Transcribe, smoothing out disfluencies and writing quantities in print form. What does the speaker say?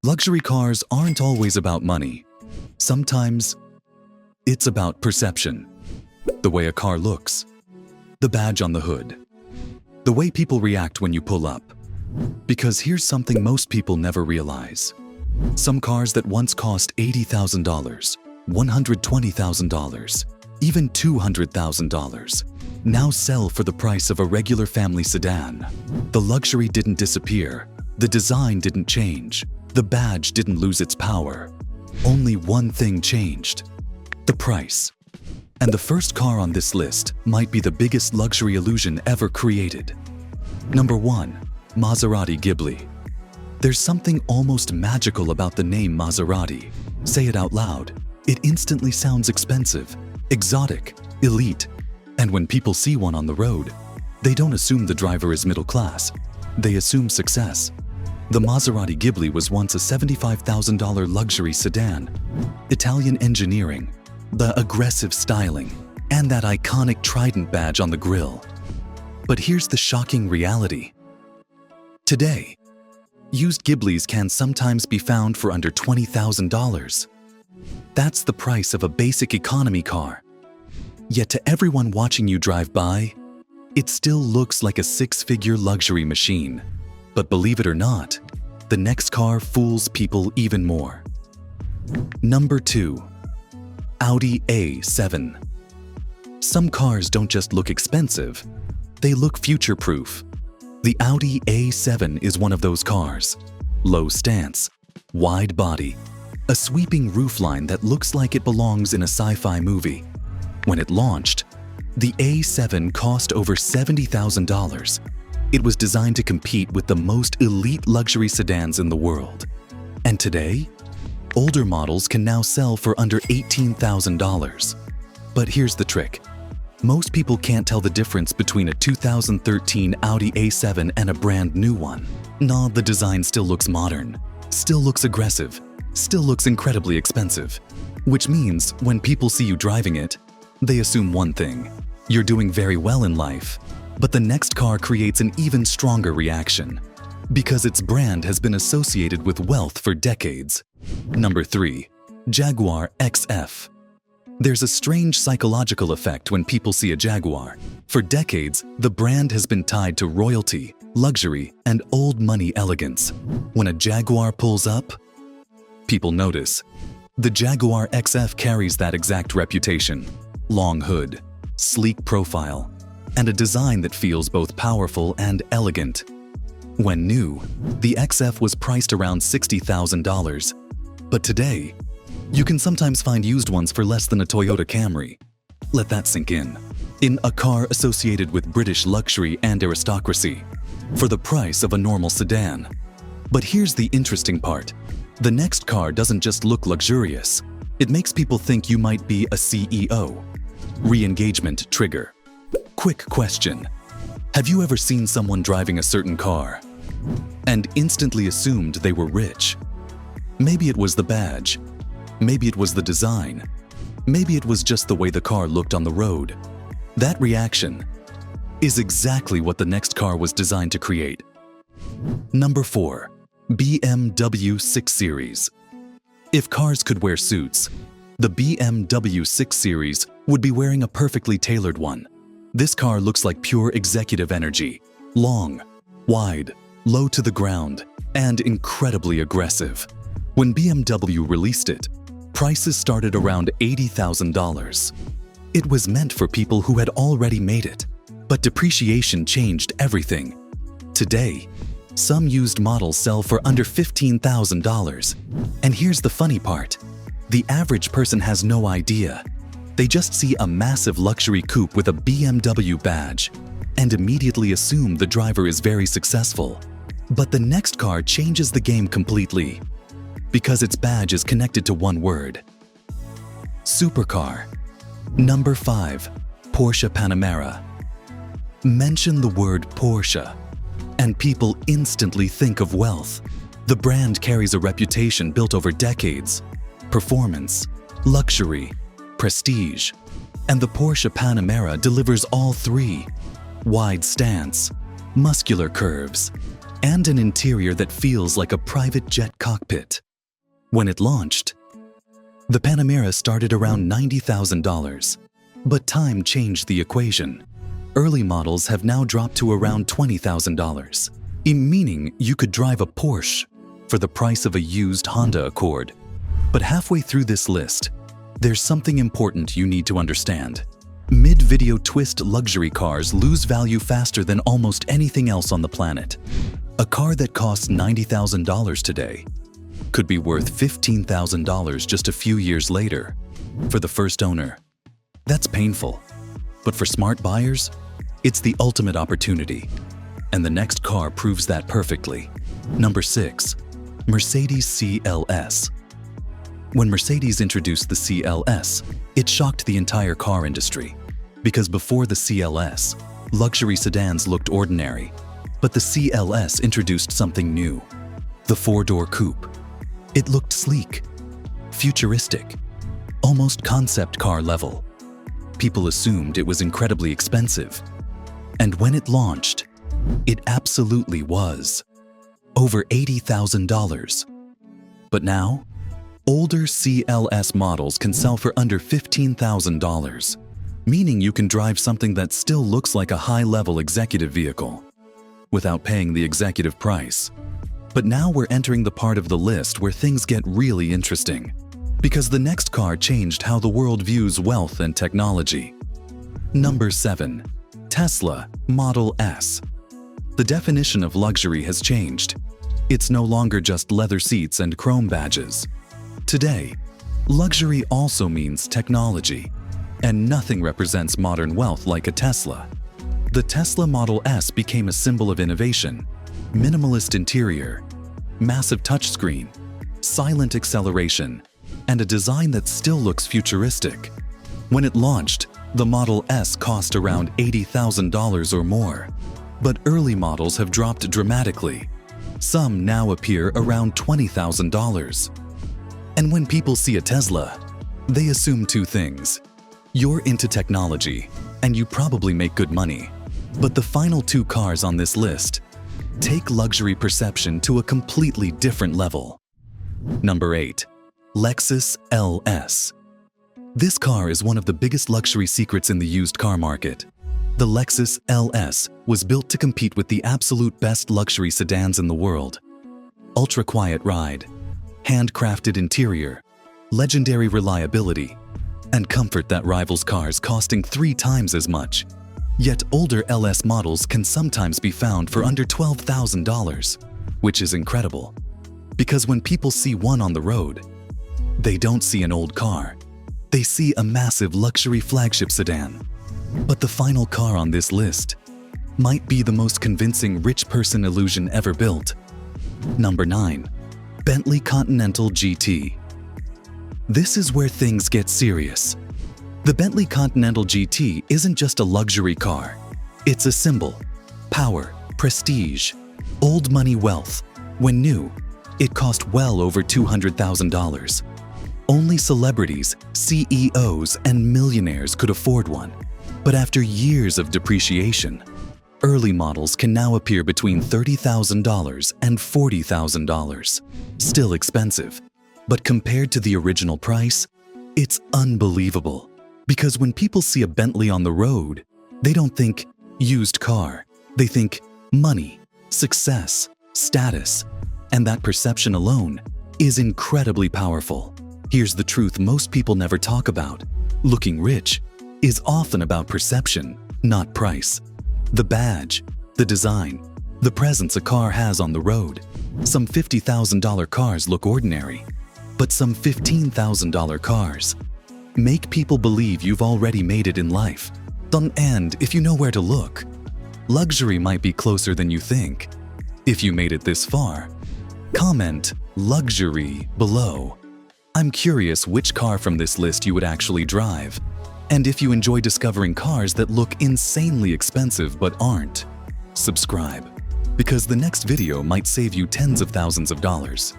Luxury cars aren't always about money. Sometimes it's about perception. The way a car looks, the badge on the hood, the way people react when you pull up. Because here's something most people never realize. Some cars that once cost $80,000, $120,000, even $200,000 now sell for the price of a regular family sedan. The luxury didn't disappear. The design didn't change. The badge didn't lose its power. Only one thing changed: the price. And the first car on this list might be the biggest luxury illusion ever created. Number 1. Maserati Ghibli. There's something almost magical about the name Maserati. Say it out loud. It instantly sounds expensive, exotic, elite. And when people see one on the road, they don't assume the driver is middle class. They assume success. The Maserati Ghibli was once a $75,000 luxury sedan. Italian engineering, the aggressive styling, and that iconic trident badge on the grille. But here's the shocking reality. Today, used Ghiblis can sometimes be found for under $20,000. That's the price of a basic economy car. Yet to everyone watching you drive by, it still looks like a six-figure luxury machine. But believe it or not, the next car fools people even more. Number 2. Audi A7. Some cars don't just look expensive, they look future-proof. The Audi A7 is one of those cars. Low stance, wide body, a sweeping roofline that looks like it belongs in a sci-fi movie. When it launched, the A7 cost over $70,000. It was designed to compete with the most elite luxury sedans in the world. And today, older models can now sell for under $18,000. But here's the trick. Most people can't tell the difference between a 2013 Audi A7 and a brand new one. Nah, the design still looks modern, still looks aggressive, still looks incredibly expensive. Which means when people see you driving it, they assume one thing: you're doing very well in life. But the next car creates an even stronger reaction, because its brand has been associated with wealth for decades. Number 3. Jaguar XF. There's a strange psychological effect when people see a Jaguar. For decades, the brand has been tied to royalty, luxury, and old money elegance. When a Jaguar pulls up, people notice. The Jaguar XF carries that exact reputation. Long hood, sleek profile, and a design that feels both powerful and elegant. When new, the XF was priced around $60,000. But today, you can sometimes find used ones for less than a Toyota Camry. Let that sink in. In a car associated with British luxury and aristocracy, for the price of a normal sedan. But here's the interesting part. The next car doesn't just look luxurious. It makes people think you might be a CEO. Re-engagement trigger. Quick question. Have you ever seen someone driving a certain car and instantly assumed they were rich? Maybe it was the badge. Maybe it was the design. Maybe it was just the way the car looked on the road. That reaction is exactly what the next car was designed to create. Number 4. BMW 6 Series. If cars could wear suits, the BMW 6 Series would be wearing a perfectly tailored one. This car looks like pure executive energy. Long, wide, low to the ground, and incredibly aggressive. When BMW released it, prices started around $80,000. It was meant for people who had already made it, but depreciation changed everything. Today, some used models sell for under $15,000. And here's the funny part. The average person has no idea. They just see a massive luxury coupe with a BMW badge and immediately assume the driver is very successful. But the next car changes the game completely, because its badge is connected to one word: supercar. Number 5. Porsche Panamera. Mention the word Porsche, and people instantly think of wealth. The brand carries a reputation built over decades: performance, luxury, prestige. And the Porsche Panamera delivers all three: wide stance, muscular curves, and an interior that feels like a private jet cockpit. When it launched, the Panamera started around $90,000. But time changed the equation. Early models have now dropped to around $20,000, meaning you could drive a Porsche for the price of a used Honda Accord. But halfway through this list, there's something important you need to understand. Mid-video twist luxury cars lose value faster than almost anything else on the planet. A car that costs $90,000 today could be worth $15,000 just a few years later for the first owner. That's painful. But for smart buyers, it's the ultimate opportunity. And the next car proves that perfectly. Number 6. Mercedes CLS. When Mercedes introduced the CLS, it shocked the entire car industry. Because before the CLS, luxury sedans looked ordinary. But the CLS introduced something new. The 4-door coupe. It looked sleek, futuristic, almost concept car level. People assumed it was incredibly expensive. And when it launched, it absolutely was. Over $80,000. But now, older CLS models can sell for under $15,000, meaning you can drive something that still looks like a high-level executive vehicle without paying the executive price. But now we're entering the part of the list where things get really interesting, because the next car changed how the world views wealth and technology. Number 7. Tesla Model S. The definition of luxury has changed. It's no longer just leather seats and chrome badges. Today, luxury also means technology, and nothing represents modern wealth like a Tesla. The Tesla Model S became a symbol of innovation. Minimalist interior, massive touchscreen, silent acceleration, and a design that still looks futuristic. When it launched, the Model S cost around $80,000 or more. But early models have dropped dramatically. Some now appear around $20,000. And when people see a Tesla, they assume two things. You're into technology, and you probably make good money. But the final two cars on this list take luxury perception to a completely different level. Number 8. Lexus LS. This car is one of the biggest luxury secrets in the used car market. The Lexus LS was built to compete with the absolute best luxury sedans in the world. Ultra-quiet ride, handcrafted interior, legendary reliability, and comfort that rivals cars costing 3 times as much. Yet older LS models can sometimes be found for under $12,000, which is incredible. Because when people see one on the road, they don't see an old car. They see a massive luxury flagship sedan. But the final car on this list might be the most convincing rich person illusion ever built. Number 9. Bentley Continental GT. This is where things get serious. The Bentley Continental GT isn't just a luxury car. It's a symbol, power, prestige, old money wealth. When new, it cost well over $200,000. Only celebrities, CEOs, and millionaires could afford one. But after years of depreciation, early models can now appear between $30,000 and $40,000. Still expensive, but compared to the original price, it's unbelievable. Because when people see a Bentley on the road, they don't think used car. They think money, success, status, and that perception alone is incredibly powerful. Here's the truth most people never talk about. Looking rich is often about perception, not price. The badge, the design, the presence a car has on the road. Some $50,000 cars look ordinary, but some $15,000 cars make people believe you've already made it in life. And if you know where to look, luxury might be closer than you think. If you made it this far, comment luxury below. I'm curious which car from this list you would actually drive. And if you enjoy discovering cars that look insanely expensive but aren't, subscribe, because the next video might save you tens of thousands of dollars.